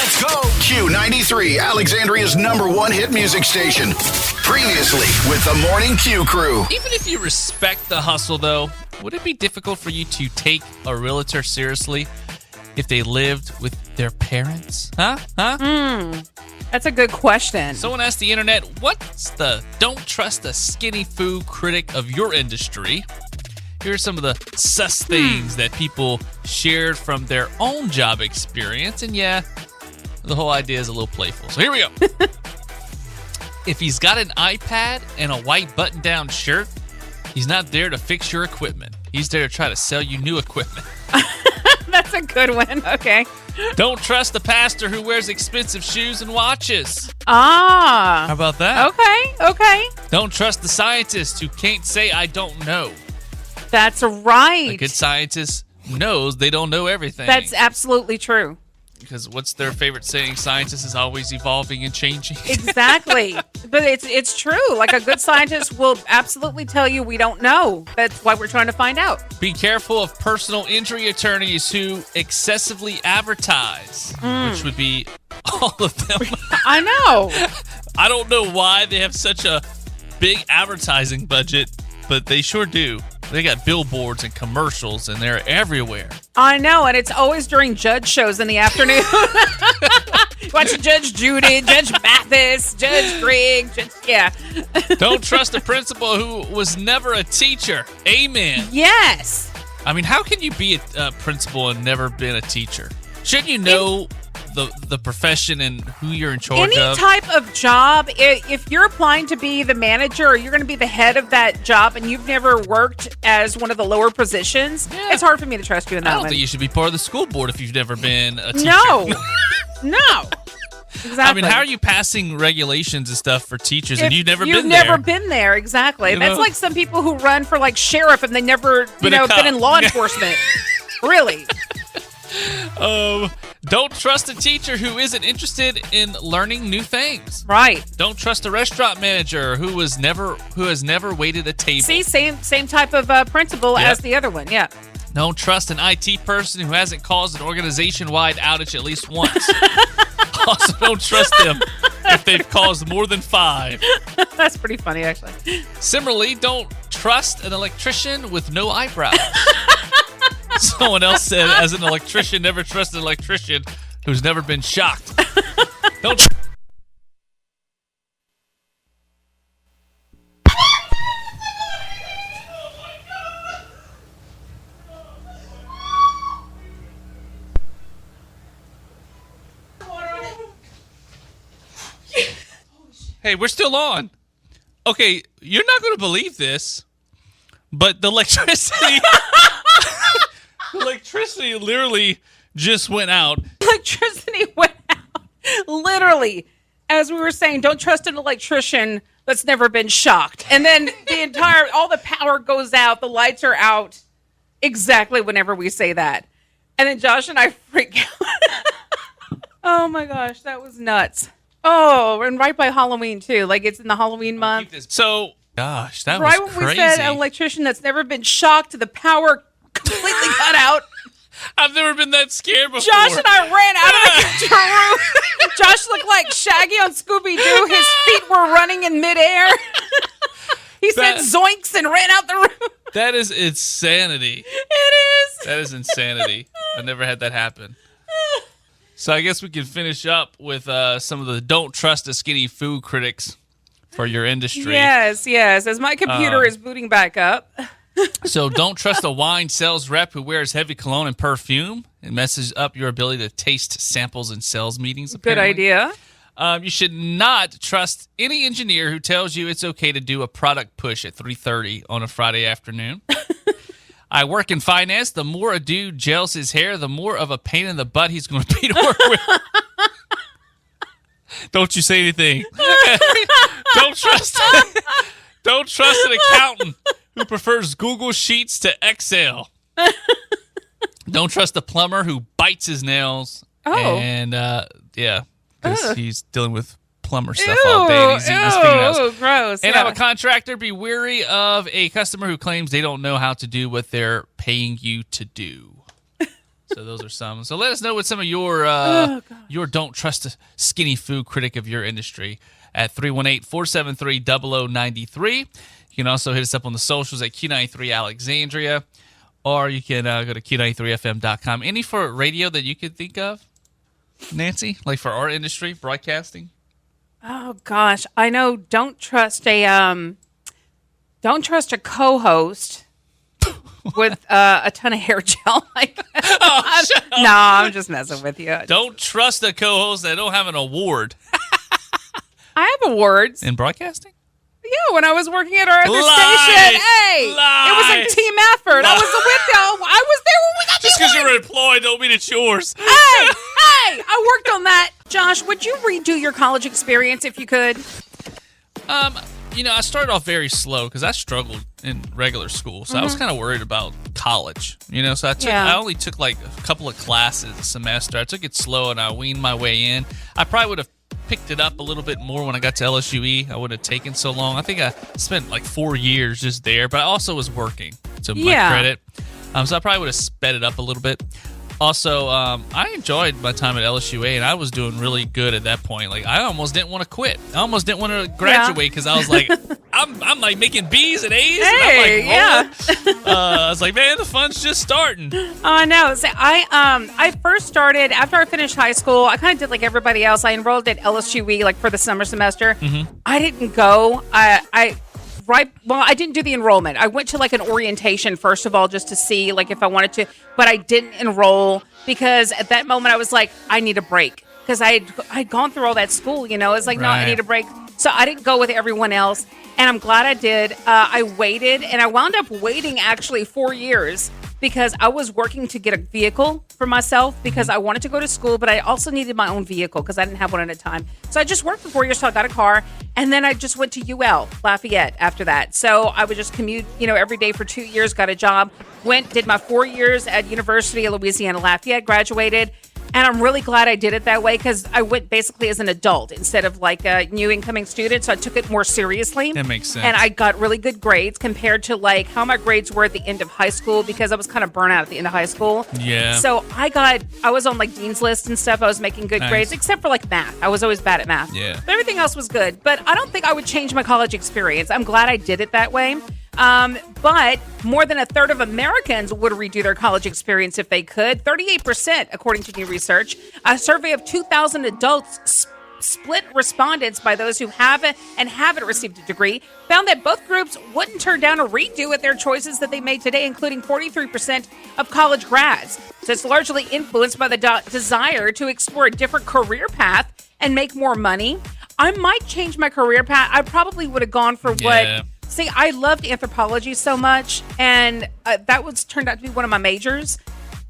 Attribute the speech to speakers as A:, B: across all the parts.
A: Let's go. Q93, Alexandria's #1 hit music station. Previously with the Morning Q crew.
B: Even if you respect the hustle, though, would it be difficult for you to take a realtor seriously if they lived with their parents? Huh?
C: That's a good question.
B: Someone asked the internet, what's the don't trust the skinny food critic of your industry? Here are some of the sus things that people shared from their own job experience. And yeah, the whole idea is a little playful. So here we go. If he's got an iPad and a white button-down shirt, he's not there to fix your equipment. He's there to try to sell you new equipment.
C: That's a good one. Okay.
B: Don't trust the pastor who wears expensive shoes and watches.
C: Ah.
B: How about that?
C: Okay.
B: Don't trust the scientist who can't say, I don't know.
C: That's right.
B: A good scientist knows they don't know everything.
C: That's absolutely true.
B: Because what's their favorite saying? Scientists is always evolving and changing.
C: Exactly. But it's true. Like a good scientist will absolutely tell you we don't know. That's why we're trying to find out.
B: Be careful of personal injury attorneys who excessively advertise, which would be all of them.
C: I know.
B: I don't know why they have such a big advertising budget, but they sure do. They got billboards and commercials, and they're everywhere.
C: I know, and it's always during judge shows in the afternoon. Watch Judge Judy, Judge Mathis, Judge Grigg. Yeah.
B: Don't trust a principal who was never a teacher. Amen.
C: Yes.
B: I mean, how can you be a principal and never been a teacher? Shouldn't you know the profession and who you're in charge of?
C: Any type of job, if you're applying to be the manager or you're going to be the head of that job and you've never worked as one of the lower positions, it's hard for me to trust you in that
B: I don't
C: one.
B: think you should be part of the school board if you've never been a teacher.
C: No. Exactly.
B: I mean, how are you passing regulations and stuff for teachers and you've never been there?
C: You've never been there, exactly. That's like some people who run for like sheriff and they never, been in law enforcement. Really.
B: Don't trust a teacher who isn't interested in learning new things.
C: Right.
B: Don't trust a restaurant manager who has never waited a table.
C: See, same type of principle as the other one. Yeah.
B: Don't trust an IT person who hasn't caused an organization-wide outage at least once. Also, don't trust them if they've caused more than 5.
C: That's pretty funny, actually.
B: Similarly, don't trust an electrician with no eyebrows. Someone else said, as an electrician, never trust an electrician who's never been shocked. Don't. Hey, we're still on. Okay, you're not going to believe this, but the electricity... Electricity literally just went out.
C: Electricity went out. Literally. As we were saying, don't trust an electrician that's never been shocked. And then all the power goes out. The lights are out exactly whenever we say that. And then Josh and I freak out. Oh my gosh, that was nuts. Oh, and right by Halloween too. Like it's in the Halloween month.
B: So, gosh, that
C: right
B: was
C: when
B: crazy.
C: we said an electrician that's never been shocked, the power completely cut out.
B: I've never been that scared before.
C: Josh and I ran out of the control room. Josh looked like Shaggy on Scooby-Doo. His feet were running in midair. He said zoinks and ran out the room.
B: That is insanity.
C: It is.
B: That is insanity. I never had that happen. So I guess we can finish up with some of the don't trust the skinny food critics for your industry.
C: Yes. As my computer is booting back up.
B: So don't trust a wine sales rep who wears heavy cologne and perfume. It messes up your ability to taste samples in sales meetings, apparently.
C: Good idea.
B: You should not trust any engineer who tells you it's okay to do a product push at 3:30 on a Friday afternoon. I work in finance. The more a dude gels his hair, the more of a pain in the butt he's going to be to work with. Don't you say anything. Don't trust an accountant who prefers Google Sheets to Excel. Don't trust a plumber who bites his nails.
C: Oh.
B: And, because he's dealing with plumber stuff all day. And he's eating his fingernails.
C: Oh, gross.
B: And I'm a contractor. Be wary of a customer who claims they don't know how to do what they're paying you to do. So those are some. So let us know what some of your don't trust a skinny food critic of your industry at 318-473-0093. You can also hit us up on the socials at Q93 Alexandria, or you can go to Q93FM.com. Any for radio that you could think of, Nancy? Like for our industry, broadcasting?
C: Oh gosh, I know. Don't trust a co-host with a ton of hair gel. No, I'm just messing with you.
B: Don't trust a co-host that don't have an award
C: I have awards.
B: in broadcasting.
C: Yeah, when I was working at our other
B: Lie.
C: station. Hey,
B: Lie.
C: it was a team effort. I was with y'all. I was there when we got
B: Just because you were employed don't mean it's yours.
C: Hey, I worked on that. Josh, would you redo your college experience if you could?
B: I started off very slow because I struggled in regular school, so I was kind of worried about college. So I only took like a couple of classes a semester. I took it slow and I weaned my way in. I probably would have picked it up a little bit more when I got to LSUE. I wouldn't have taken so long. I think I spent like 4 years just there, but I also was working, to my credit. So I probably would have sped it up a little bit. Also, I enjoyed my time at LSUA, and I was doing really good at that point. Like, I almost didn't want to quit. I almost didn't want to graduate because I was like, I'm like making B's and A's.
C: Hey,
B: and I'm like, I was like, man, the fun's just starting.
C: I know. So I first started after I finished high school. I kind of did like everybody else. I enrolled at LSUE like for the summer semester. I didn't go. I didn't do the enrollment. I went to like an orientation first of all, just to see like if I wanted to, but I didn't enroll because at that moment I was like, I need a break because I'd gone through all that school, It's like, no, I need a break. So I didn't go with everyone else, and I'm glad I did. I waited, and I wound up waiting actually 4 years because I was working to get a vehicle for myself because I wanted to go to school, but I also needed my own vehicle because I didn't have one at a time. So I just worked for 4 years till I got a car, and then I just went to UL, Lafayette, after that. So I would just commute, every day for 2 years, got a job, did my 4 years at University of Louisiana Lafayette, graduated, and I'm really glad I did it that way because I went basically as an adult instead of like a new incoming student. So I took it more seriously.
B: That makes sense.
C: And I got really good grades compared to like how my grades were at the end of high school because I was kind of burnt out at the end of high school.
B: Yeah.
C: So I was on like Dean's List and stuff. I was making good grades except for like math. I was always bad at math.
B: Yeah.
C: But everything else was good. But I don't think I would change my college experience. I'm glad I did it that way. But more than a third of Americans would redo their college experience if they could. 38%, according to new research. A survey of 2,000 adults split respondents by those who haven't and haven't received a degree found that both groups wouldn't turn down a redo at their choices that they made today, including 43% of college grads. So it's largely influenced by the desire to explore a different career path and make more money. I might change my career path. I probably would have gone for what... See, I loved anthropology so much, and that turned out to be one of my majors.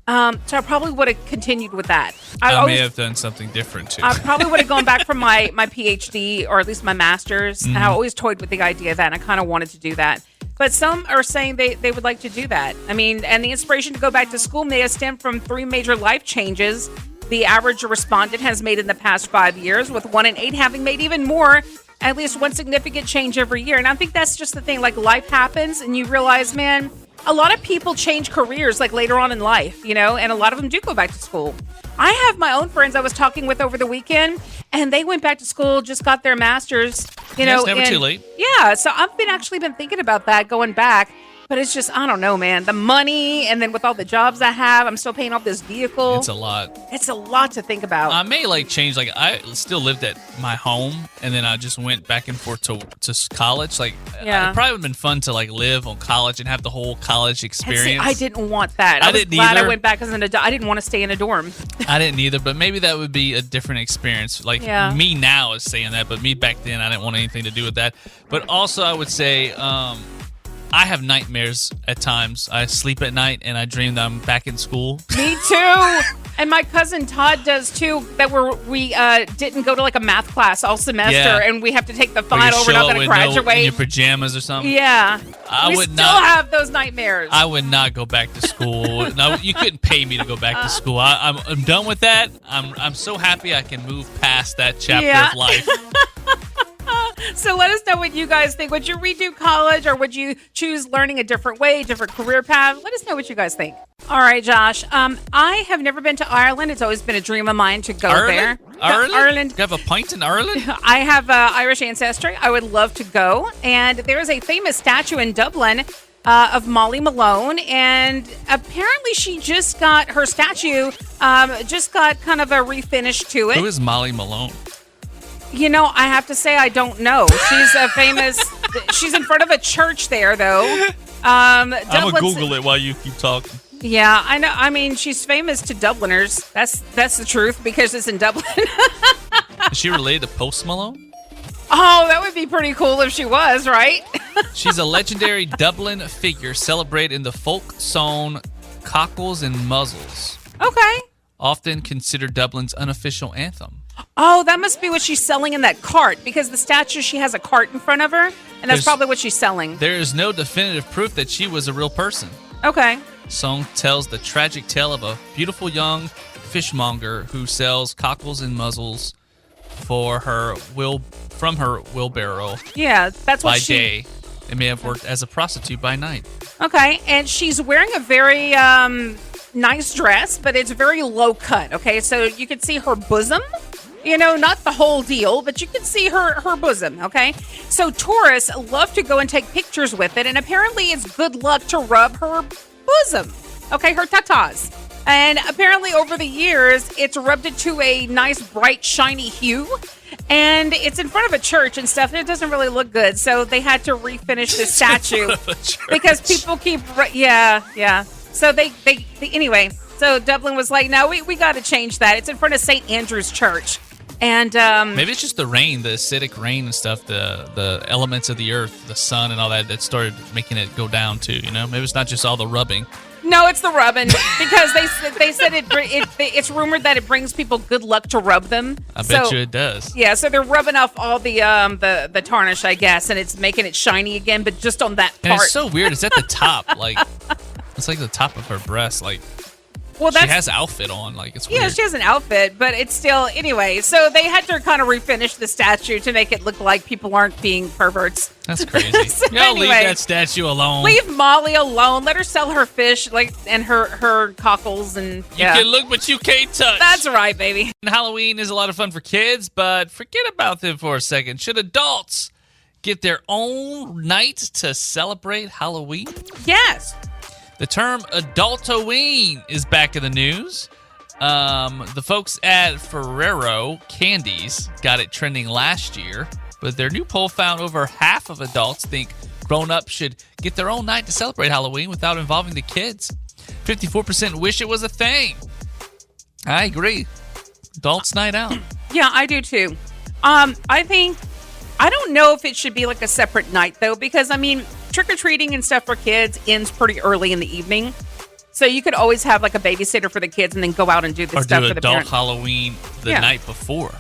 C: So I probably would have continued with that.
B: I may have done something different, too.
C: I probably would have gone back for my PhD, or at least my master's, and I always toyed with the idea of that, and I kind of wanted to do that. But some are saying they would like to do that. I mean, and the inspiration to go back to school may have stemmed from 3 major life changes the average respondent has made in the past 5 years, with 1 in 8 having made even more, at least one significant change every year. And I think that's just the thing, like life happens and you realize, man, a lot of people change careers like later on in life, and a lot of them do go back to school. I have my own friends I was talking with over the weekend, and they went back to school, just got their master's,
B: it's never too late.
C: Yeah, so I've been thinking about that, going back. But it's just, I don't know, man. The money, and then with all the jobs I have, I'm still paying off this vehicle.
B: It's a lot.
C: It's a lot to think about.
B: I may change. I still lived at my home, and then I just went back and forth to college. It probably would have been fun to live on college and have the whole college experience.
C: I didn't want that. I was glad I went back as an adult. I didn't want to stay in a dorm.
B: I didn't either, but maybe that would be a different experience. Me now is saying that, but me back then, I didn't want anything to do with that. But also, I would say, I have nightmares at times. I sleep at night and I dream that I'm back in school.
C: Me too. And my cousin Todd does too. That we didn't go to a math class all semester, and we have to take the final. We're not going to graduate
B: in your pajamas or something.
C: Yeah,
B: I would not
C: have those nightmares.
B: I would not go back to school. No, you couldn't pay me to go back to school. I'm done with that. I'm so happy I can move past that chapter of life.
C: So let us know what you guys think. Would you redo college, or would you choose learning a different way, different career path? Let us know what you guys think. All right, Josh. I have never been to Ireland. It's always been a dream of mine to go there.
B: Ireland? You have a pint in Ireland?
C: I have Irish ancestry. I would love to go. And there is a famous statue in Dublin of Molly Malone, and apparently she just got her statue, just got kind of a refinish to it.
B: Who is Molly Malone?
C: You know, I have to say I don't know. She's a famous. She's in front of a church there, though.
B: I'm gonna Google it while you keep talking.
C: Yeah, I know. I mean, she's famous to Dubliners. That's the truth because it's in Dublin.
B: Is she related to Post Malone?
C: Oh, that would be pretty cool if she was, right?
B: She's a legendary Dublin figure celebrated in the folk song Cockles and Muzzles.
C: Okay.
B: Often considered Dublin's unofficial anthem.
C: Oh, that must be what she's selling in that cart because the statue, she has a cart in front of her, and that's probably what she's selling.
B: There is no definitive proof that she was a real person.
C: Okay.
B: Song tells the tragic tale of a beautiful young fishmonger who sells cockles and muzzles from her wheelbarrow.
C: Yeah, that's what
B: by day. They may have worked as a prostitute by night.
C: Okay, and she's wearing a very nice dress, but it's very low cut. Okay, so you can see her bosom. You know, not the whole deal, but you can see her bosom, okay? So tourists love to go and take pictures with it, and apparently it's good luck to rub her bosom, okay, her tatas. And apparently over the years, it's rubbed it to a nice, bright, shiny hue, and it's in front of a church and stuff, and it doesn't really look good, so they had to refinish the statue because people keep, yeah. So they anyway, so Dublin was like, no, we got to change that. It's in front of St. Andrew's Church. And
B: maybe it's just the rain, the acidic rain and stuff, the elements of the earth, the sun and all that started making it go down too. You know, maybe it's not just all the rubbing.
C: No, it's the rubbing because they said it's rumored that it brings people good luck to rub them.
B: I bet you it does.
C: Yeah, so they're rubbing off all the tarnish, I guess, and it's making it shiny again, but just on that part.
B: And it's so weird. It's at the top, like it's like the top of her breast, like.
C: Well,
B: she has an outfit on, like it's weird.
C: Yeah, she has an outfit, but it's still anyway. So they had to kind of refinish the statue to make it look like people aren't being perverts.
B: That's crazy. So anyway, leave that statue alone.
C: Leave Molly alone. Let her sell her fish, and her cockles and.
B: You can look, but you can't touch.
C: That's right, baby.
B: Halloween is a lot of fun for kids, but forget about them for a second. Should adults get their own night to celebrate Halloween?
C: Yes.
B: The term Adultoween is back in the news. The folks at Ferrero Candies got it trending last year, but their new poll found over half of adults think grown-ups should get their own night to celebrate Halloween without involving the kids. 54% wish it was a thing. I agree. Adults night out.
C: Yeah, I do too. I don't know if it should be like a separate night though, because I mean, trick-or-treating and stuff for kids ends pretty early in the evening. So you could always have like a babysitter for the kids and then go out and do the stuff for the parents.
B: Or do adult Halloween the night before.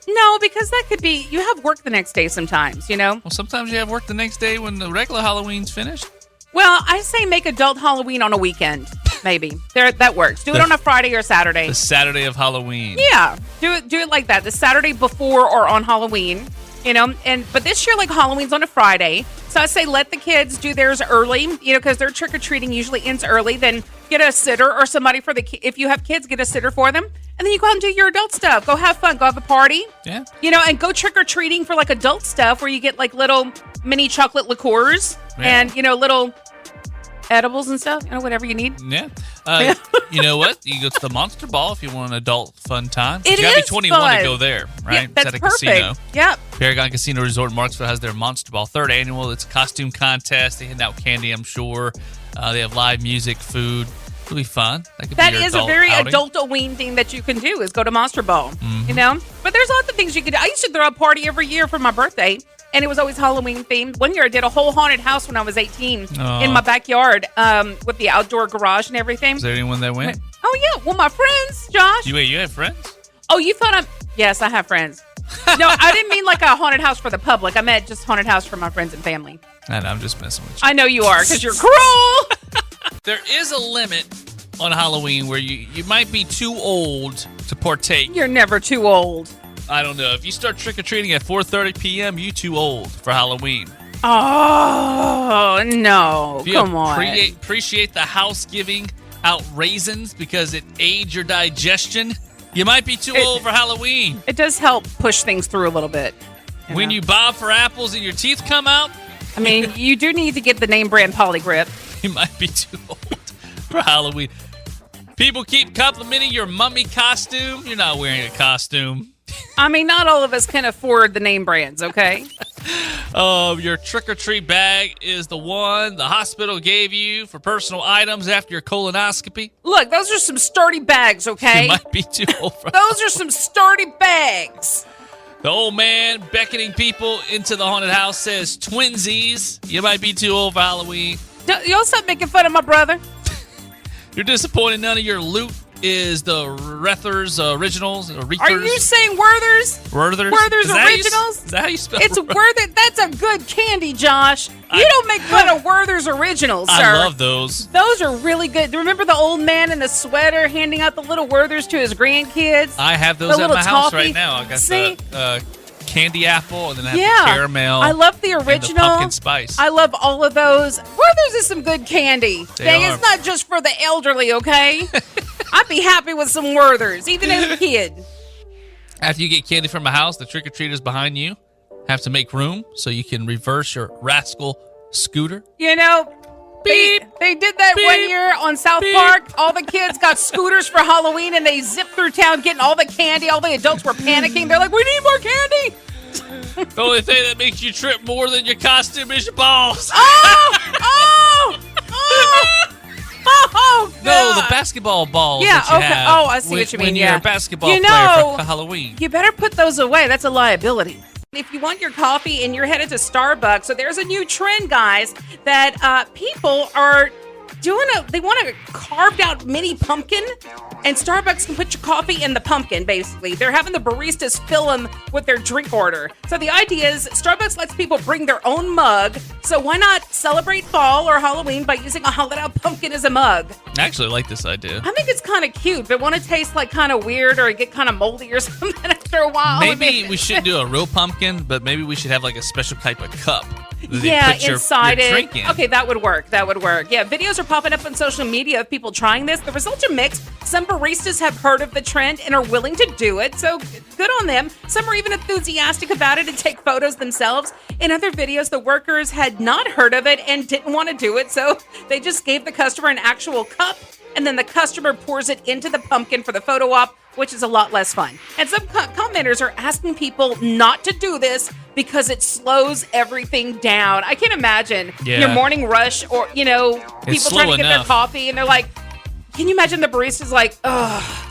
C: No, because that could be, you have work the next day sometimes, you know?
B: Well, sometimes you have work the next day when the regular Halloween's finished.
C: Well, I say make adult Halloween on a weekend, maybe. That works. Do it on a Friday or Saturday.
B: The Saturday of Halloween.
C: Yeah, do it like that. The Saturday before or on Halloween. You know, but this year, like, Halloween's on a Friday. So I say let the kids do theirs early, you know, because their trick-or-treating usually ends early. Then get a sitter or somebody for if you have kids, get a sitter for them. And then you go out and do your adult stuff. Go have fun. Go have a party.
B: Yeah.
C: You know, and go trick-or-treating for, like, adult stuff where you get, like, little mini chocolate liqueurs and, you know, little edibles and stuff, you know, whatever you need.
B: Yeah. You know what? You go to the Monster Ball if you want an adult fun time.
C: You
B: got to be 21 to go there, right?
C: Yeah, that's
B: it's at a
C: perfect.
B: casino.
C: Yep.
B: Paragon Casino Resort in Marksville has their Monster Ball 3rd annual. It's a costume contest. They hand out candy, I'm sure. They have live music, food. It'll be fun.
C: That is a very Adultoween thing that you can do is go to Monster Ball, you know? But there's lots of things you can do. I used to throw a party every year for my birthday. And it was always Halloween themed. One year I did a whole haunted house when I was 18 in my backyard with the outdoor garage and everything.
B: Is there anyone that went?
C: Oh, yeah. Well, my friends, Josh.
B: You have friends?
C: Oh, you thought Yes, I have friends. No, I didn't mean like a haunted house for the public. I meant just haunted house for my friends and family.
B: And I'm just messing with you.
C: I know you are because you're cruel.
B: There is a limit on Halloween where you might be too old to partake.
C: You're never too old.
B: I don't know. If you start trick-or-treating at 4:30 p.m., you too old for Halloween.
C: Oh, no. Come on.
B: Appreciate the house giving out raisins because it aids your digestion, you might be too old for Halloween.
C: It does help push things through a little bit.
B: When you bob for apples and your teeth come out,
C: I mean, you do need to get the name brand Polygrip.
B: you might be too old for Halloween. People keep complimenting your mummy costume. You're not wearing a costume.
C: I mean, not all of us can afford the name brands, okay?
B: Your trick-or-treat bag is the one the hospital gave you for personal items after your colonoscopy.
C: Look, those are some sturdy bags, okay?
B: You might be too old for
C: Those are some sturdy bags.
B: The old man beckoning people into the haunted house says twinsies. You might be too old for Halloween.
C: Y'all stop making fun of my brother.
B: You're disappointed none of your loot is the Werther's Originals or Reethers.
C: Are you saying Werther's?
B: Werther's?
C: Werther's Originals?
B: Is that how you spell
C: It's
B: Werther?
C: Werther. That's a good candy, Josh. You don't make fun of Werther's Originals, sir.
B: I love those.
C: Those are really good. Remember the old man in the sweater handing out the little Werther's to his grandkids?
B: I have those
C: The
B: at my
C: little
B: house
C: toffee.
B: right now. I got
C: See?
B: the candy apple, and then I have
C: Yeah.
B: the caramel.
C: I love the
B: and
C: original.
B: the pumpkin spice.
C: I love all of those. Werther's is some good candy.
B: They
C: Dang,
B: are.
C: it's not just for the elderly, okay? I'd be happy with some Werther's, even as a kid.
B: After you get candy from a house, the trick-or-treaters behind you have to make room so you can reverse your rascal scooter.
C: You know,
B: Beep.
C: they did that
B: Beep.
C: one year on South
B: Beep.
C: Park. All the kids got scooters for Halloween, and they zipped through town getting all the candy. All the adults were panicking. They're like, we need more candy.
B: The only thing that makes you trip more than your costume is your balls.
C: Oh,
B: No, the
C: God.
B: basketball balls
C: Yeah,
B: that you
C: okay.
B: have
C: Oh, I see
B: when,
C: what you mean,
B: when you're
C: yeah.
B: a basketball
C: You
B: player
C: know-
B: for Halloween.
C: You better put those away. That's a liability. If you want your coffee and you're headed to Starbucks, so there's a new trend, guys, that people are doing they want a carved out mini pumpkin, and Starbucks can put your coffee in the pumpkin, basically. They're having the baristas fill them with their drink order. So the idea is Starbucks lets people bring their own mug, so why not celebrate fall or Halloween by using a hollowed out pumpkin as a mug?
B: I actually like this idea.
C: I think it's kind of cute, but won't it taste like kind of weird or get kind of moldy or something after a while?
B: Maybe we shouldn't do a real pumpkin, but maybe we should have like a special type of cup. That they
C: Yeah,
B: put your
C: inside it.
B: drink in.
C: Okay, that would work. That would work. Yeah, videos are popping up on social media of people trying this. The results are mixed. Some baristas have heard of the trend and are willing to do it, so good on them. Some are even enthusiastic about it and take photos themselves. In other videos, the workers had not heard of it and didn't want to do it, so they just gave the customer an actual cup, and then the customer pours it into the pumpkin for the photo op, which is a lot less fun. And some commenters are asking people not to do this because it slows everything down. I can't imagine
B: Yeah.
C: your morning rush or, people
B: slow
C: trying to get their
B: enough.
C: coffee and they're like, can you imagine the barista's like, ugh.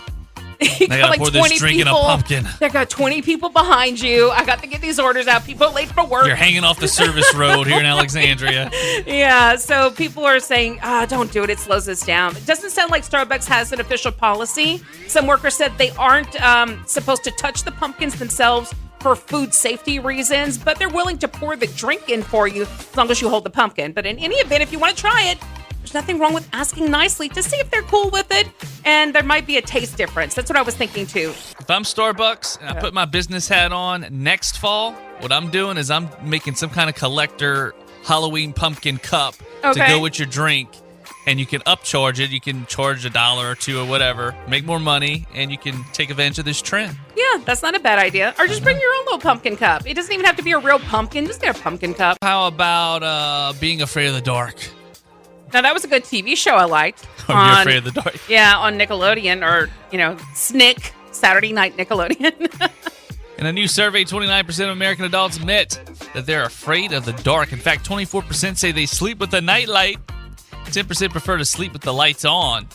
C: You
B: gotta pour this drink in a pumpkin.
C: They got 20 people behind you. I got to get these orders out. People late for work.
B: You're hanging off the service road here in Alexandria.
C: Yeah, so people are saying, don't do it. It slows us down. It doesn't sound like Starbucks has an official policy. Some workers said they aren't supposed to touch the pumpkins themselves for food safety reasons, but they're willing to pour the drink in for you as long as you hold the pumpkin. But in any event, if you want to try it, there's nothing wrong with asking nicely to see if they're cool with it, and there might be a taste difference. That's what I was thinking, too.
B: If I'm Starbucks and I put my business hat on next fall, what I'm doing is I'm making some kind of collector Halloween pumpkin cup to
C: Okay.
B: go with your drink, and you can upcharge it. You can charge $1 or $2 or whatever, make more money, and you can take advantage of this trend.
C: Yeah, that's not a bad idea. Or just bring your own little pumpkin cup. It doesn't even have to be a real pumpkin. Just get a pumpkin cup.
B: How about being afraid of the dark?
C: Now, that was a good TV show I liked.
B: Or you're afraid of the dark?
C: Yeah, on Nickelodeon or, SNICK, Saturday Night Nickelodeon.
B: In a new survey, 29% of American adults admit that they're afraid of the dark. In fact, 24% say they sleep with a nightlight. 10% prefer to sleep with the lights on.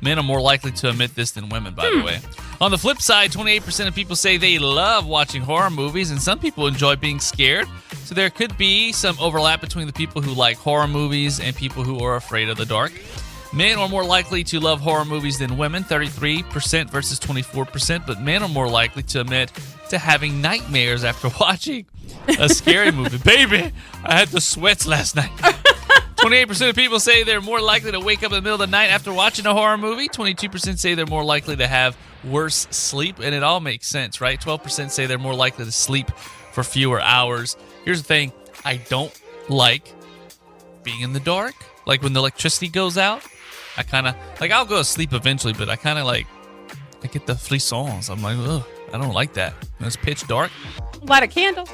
B: Men are more likely to admit this than women, by the way. On the flip side, 28% of people say they love watching horror movies, and some people enjoy being scared. So there could be some overlap between the people who like horror movies and people who are afraid of the dark. Men are more likely to love horror movies than women, 33% versus 24%, but men are more likely to admit to having nightmares after watching a scary movie. Baby, I had the sweats last night. 28% of people say they're more likely to wake up in the middle of the night after watching a horror movie. 22% say they're more likely to have worse sleep, and it all makes sense, right? 12% say they're more likely to sleep for fewer hours. Here's the thing. I don't like being in the dark, like when the electricity goes out. I kind of like I'll go to sleep eventually, but I kind of like I get the frissons. I'm like, ugh, I don't like that. When it's pitch dark.
C: Light a candle.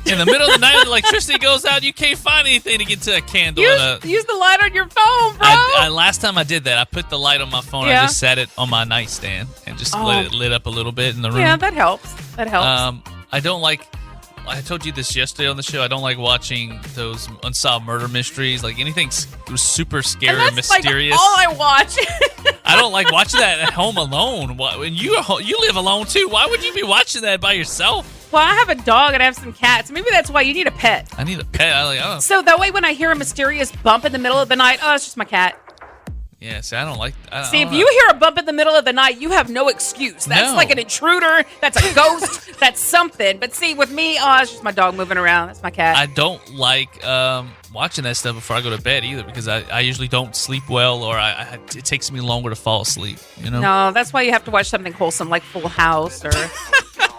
B: In the middle of the night, when the electricity goes out, you can't find anything to get to a candle.
C: Use the light on your phone, bro.
B: Last time I did that, I put the light on my phone.
C: Yeah.
B: I just set it on my nightstand and just let it lit up a little bit in the room.
C: Yeah, that helps. That helps.
B: I don't like. I told you this yesterday on the show. I don't like watching those unsolved murder mysteries. Like anything super scary and mysterious.
C: Like all I watch.
B: I don't like watching that at home alone. When you live alone too, why would you be watching that by yourself?
C: Well, I have a dog and I have some cats. Maybe that's why you need a pet.
B: I need a pet. I don't.
C: So that way, when I hear a mysterious bump in the middle of the night, it's just my cat.
B: Yeah, see, I don't like.
C: See, if you hear a bump in the middle of the night, you have no excuse. That's like an intruder. That's a ghost. That's something. But see, with me, it's just my dog moving around. That's my cat.
B: I don't like watching that stuff before I go to bed either because I usually don't sleep well or it takes me longer to fall asleep. You know?
C: No, that's why you have to watch something wholesome like Full House or.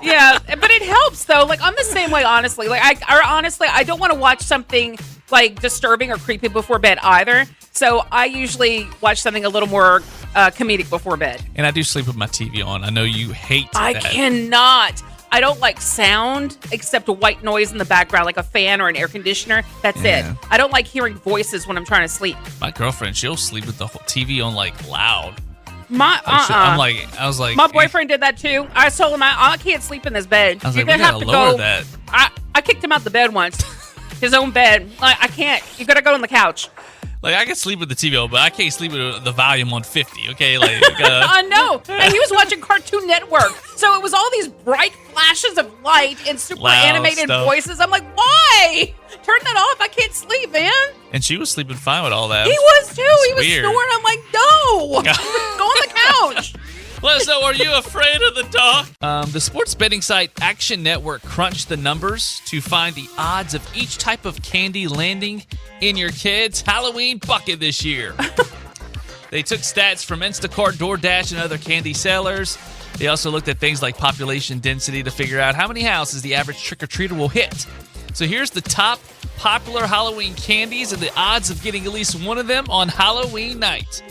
C: Yeah, but it helps though. Like I'm the same way, honestly. Like I don't want to watch something like disturbing or creepy before bed either. So I usually watch something a little more comedic before bed.
B: And I do sleep with my TV on. I know you hate that.
C: I cannot. I don't like sound except a white noise in the background, like a fan or an air conditioner. That's it. I don't like hearing voices when I'm trying to sleep.
B: My girlfriend, she'll sleep with the whole TV on like loud.
C: I was like, my boyfriend did that too. I told him I can't sleep in this bed.
B: I was like, we gotta lower that.
C: I kicked him out the bed once, his own bed. Like I can't. You gotta go on the couch.
B: Like I can sleep with the TV on, but I can't sleep with the volume on 50. Okay, like
C: I know. And he was watching Cartoon Network, so it was all these bright flashes of light and super
B: loud
C: animated
B: stuff.
C: voices. I'm like, why? Turn that off. I can't sleep, man.
B: And she was sleeping fine with all that.
C: He was too. He was
B: weird.
C: snoring. I'm like, no. Go on the couch.
B: Let us know, are you afraid of the dark? The sports betting site Action Network crunched the numbers to find the odds of each type of candy landing in your kid's Halloween bucket this year. They took stats from Instacart, DoorDash, and other candy sellers. They also looked at things like population density to figure out how many houses the average trick-or-treater will hit. So here's the top popular Halloween candies and the odds of getting at least one of them on Halloween night.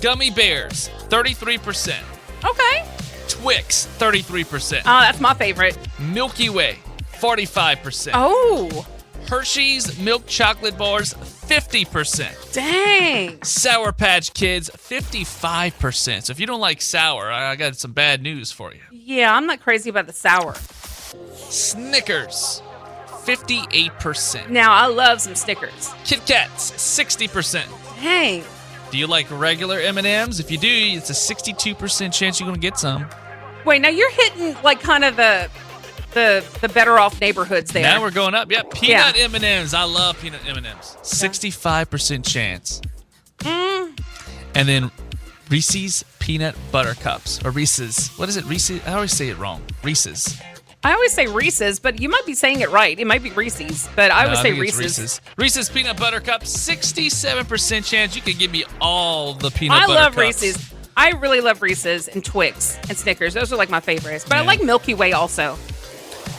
B: Gummy bears, 33%.
C: Okay.
B: Twix, 33%.
C: Oh, that's my favorite.
B: Milky Way, 45%.
C: Oh.
B: Hershey's milk chocolate bars, 50%.
C: Dang.
B: Sour Patch Kids, 55%. So if you don't like sour, I got some bad news for you.
C: Yeah, I'm not crazy about the sour.
B: Snickers, 58%.
C: Now, I love some Snickers.
B: Kit Kats, 60%.
C: Dang.
B: Do you like regular M&Ms? If you do, it's a 62% chance you're going to get some.
C: Wait, now you're hitting like kind of the better off neighborhoods there.
B: Now we're going up. Yep, peanut M&Ms. I love peanut M&Ms. 65% chance. And then Reese's Peanut Butter Cups. Or Reese's. What is it? Reese's? I always say it wrong. Reese's.
C: I always say Reese's, but you might be saying it right. It might be Reese's, but I always say Reese's.
B: Reese's Peanut Butter Cup, 67% chance you can give me all the peanut butter cups.
C: I love Reese's. I really love Reese's and Twix and Snickers. Those are like my favorites. But I like Milky Way also.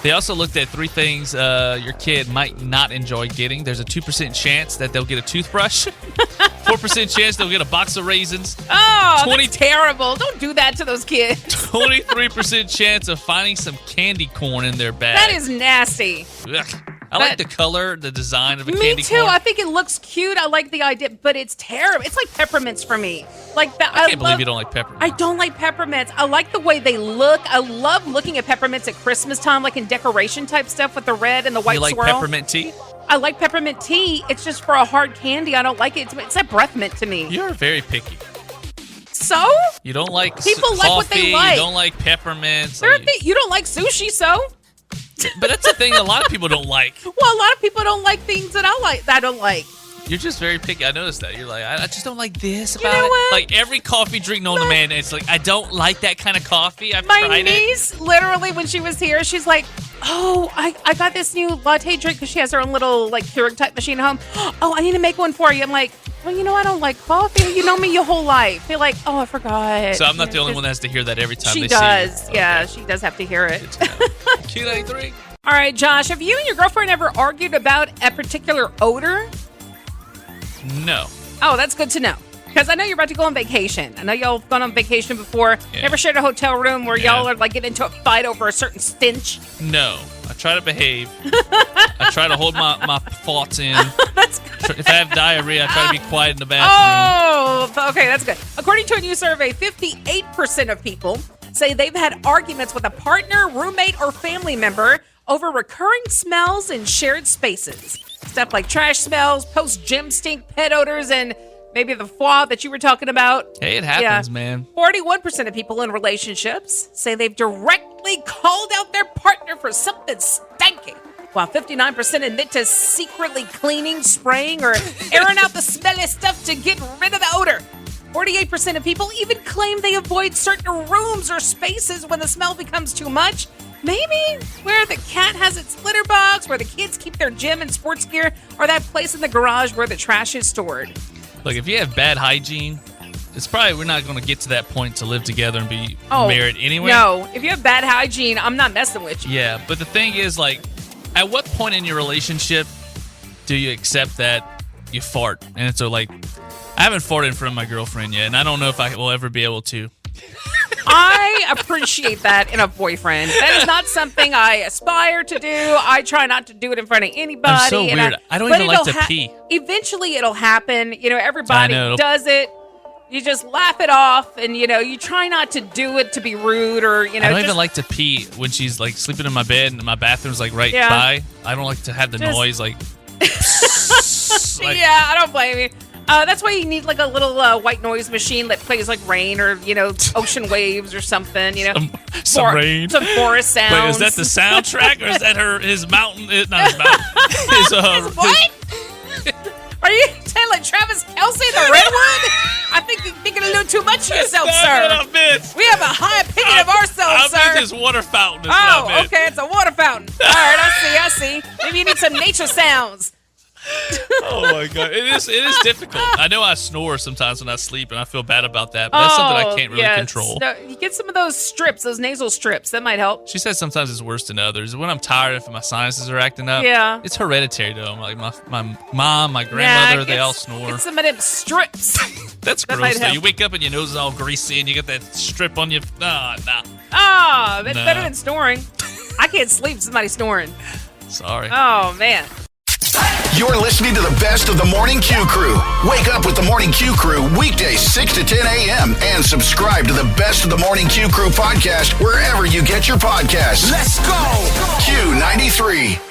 B: They also looked at 3 things your kid might not enjoy getting. There's a 2% chance that they'll get a toothbrush. 4% chance they'll get a box of raisins.
C: Oh, that's terrible. Don't do that to those kids.
B: 23% chance of finding some candy corn in their bag.
C: That is nasty.
B: Ugh. I like the color, the design of a candy corn.
C: Me too. I think it looks cute. I like the idea, but it's terrible. It's like peppermints for me. Like that.
B: I can't believe you don't like peppermints.
C: I don't like peppermints. I like the way they look. I love looking at peppermints at Christmas time, like in decoration type stuff with the red and the white swirl.
B: You like peppermint tea?
C: I like peppermint tea. It's just for a hard candy. I don't like it. It's like breath mint to me.
B: You're very picky.
C: So?
B: You don't like
C: people
B: coffee,
C: like what they like.
B: You don't like peppermints.
C: You don't like sushi, so?
B: But that's the thing a lot of people don't like.
C: Well, a lot of people don't like things that I don't like.
B: You're just very picky. I noticed that. You're like, I just don't like this about
C: you know
B: it.
C: What?
B: Like every coffee drink known to man, it's like, I don't like that kind of coffee.
C: My niece, literally, when she was here, she's like, oh, I got this new latte drink because she has her own little like Keurig type machine at home. Oh, I need to make one for you. I'm like, well, you know, I don't like coffee. You know me your whole life. They're like, oh, I forgot.
B: So I'm not the only one that has to hear that every time they see you.
C: She does. Yeah, she does have to hear it.
B: Q93.
C: All right, Josh, have you and your girlfriend ever argued about a particular odor?
B: No.
C: Oh, that's good to know. Because I know you're about to go on vacation. I know y'all have gone on vacation before.
B: Yeah.
C: Never shared a hotel room where y'all are like getting into a fight over a certain stench.
B: No. I try to behave. I try to hold my thoughts in.
C: That's good.
B: If I have diarrhea, I try to be quiet in the bathroom.
C: Oh, okay, that's good. According to a new survey, 58% of people say they've had arguments with a partner, roommate, or family member over recurring smells in shared spaces. Stuff like trash smells, post-gym stink, pet odors, and maybe the foie that you were talking about.
B: Hey, it happens, man.
C: 41% of people in relationships say they've directly called out their partner for something stanky, while 59% admit to secretly cleaning, spraying, or airing out the smelly stuff to get rid of the odor. 48% of people even claim they avoid certain rooms or spaces when the smell becomes too much. Maybe where the cat has its litter box, where the kids keep their gym and sports gear, or that place in the garage where the trash is stored.
B: Look, if you have bad hygiene, it's probably we're not going to get to that point to live together and be married anyway.
C: No, if you have bad hygiene, I'm not messing with you.
B: Yeah, but the thing is, like, at what point in your relationship do you accept that you fart? And so, like, I haven't farted in front of my girlfriend yet, and I don't know if I will ever be able to.
C: I appreciate that in a boyfriend. That is not something I aspire to do. I try not to do it in front of anybody.
B: I'm so weird. I don't even like to pee.
C: Eventually, it'll happen. You know, everybody
B: I know.
C: does it. You just laugh it off, and you try not to do it to be rude or
B: I don't even like to pee when she's like sleeping in my bed and my bathroom's like right by. I don't like to have the noise like.
C: Yeah, I don't blame you. That's why you need like a little white noise machine that plays like rain or ocean waves or something.
B: Some rain,
C: some forest sounds.
B: Wait, is that the soundtrack or is that his mountain? Not his mountain.
C: His what? Are you saying like Travis Kelce, the Redwood? I think you're thinking a little too much of yourself, sir. We have a high opinion of ourselves, sir.
B: I meant this water fountain. Oh,
C: okay, it's a water fountain. All right, I see. Maybe you need some nature sounds.
B: Oh my god, it is difficult. I know I snore sometimes when I sleep, and I feel bad about that. But that's something I can't really control.
C: You get some of those strips, those nasal strips. That might help.
B: She says sometimes it's worse than others. When I'm tired, if my sinuses are acting up, it's hereditary though. Like my mom, my grandmother, they all snore.
C: Get some of them strips.
B: That's gross though. You wake up and your nose is all greasy, and you get that strip on you. Nah.
C: That's better than snoring. I can't sleep with somebody snoring.
B: Sorry.
C: Oh man.
A: You're listening to the best of the Morning Q Crew. Wake up with the Morning Q Crew weekdays 6 to 10 a.m. and subscribe to the best of the Morning Q Crew podcast wherever you get your podcasts. Let's go! Q93.